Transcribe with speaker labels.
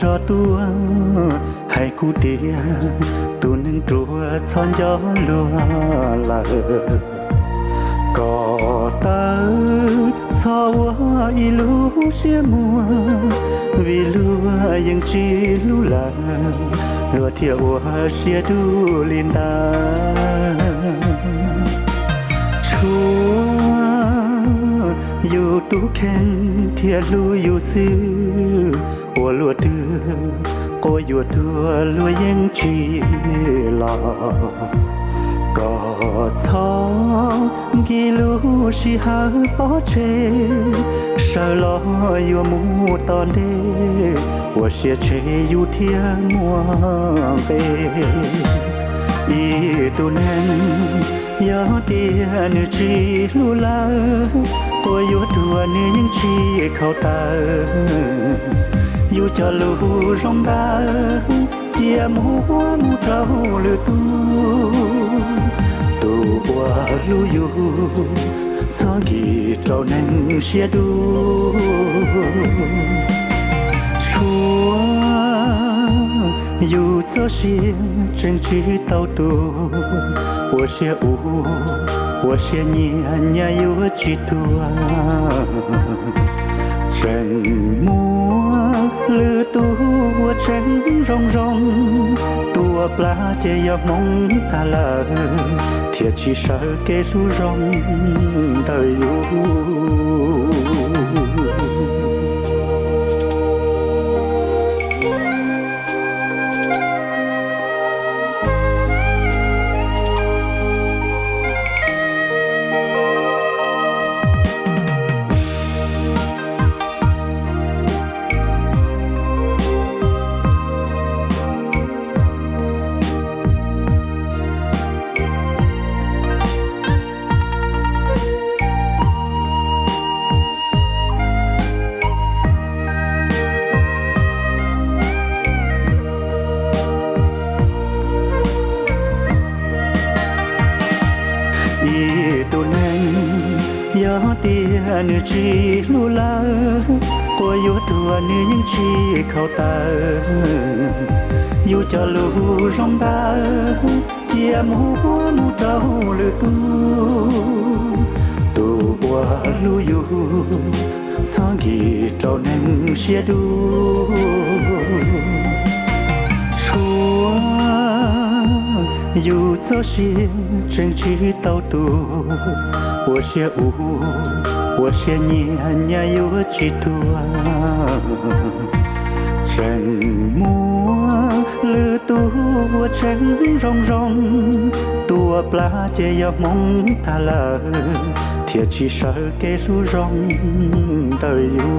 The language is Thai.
Speaker 1: รอตัวให้กูเดียตัวหนึ่งตัวซ่อนย้อนลัวละก็ตาชอว่าอีลูเสียมัววิลัวยังจีลูลาลัวเที่ยวว่าเสียดูลินดาชัวอยู่ตู้แข็งเที่ยลูอยู่ซื้อหัวลัวเดือก็อยู่ตัวลัวยังจีลาก็ชอกี่ลูสิหาปอเชสลออยู่มูตอนเดว่าเสียเชอยู่เที่ยมัวเตอีตุนันยอเตียนจีลูลาก็อยู่ตัวนี้ยังชีเข้าตาอยู่จะลูรองดาเจียมัวมูเจ้าหรือตัวลูอยู่สองกี่เจ้านั้นเสียดูชัวอยู่เจ้าเสีย真知道多我些无我些年也有几多沉默หรือตัวฉันร้องตัวปลาจะยอกมองตาลาเทียชีเสเกลูร้องเตยอยู่ตัวนั้นยอเตียนจีลูลาก็อยู่ตัวนี้ยังชีเข้าตาอยู่จะลูร้องดาเจียมัวมูเจ้าหรือตัวลูอยู่สองกี่เจ้านั้นเสียดูชัวอยู่เจ้าเสีย真知道多我些无我些年也有几多沉默หรือตัวฉันร้องตัวปลาจะยอกมองตาลาเทียชีเสเกลูร้องเตยอยู่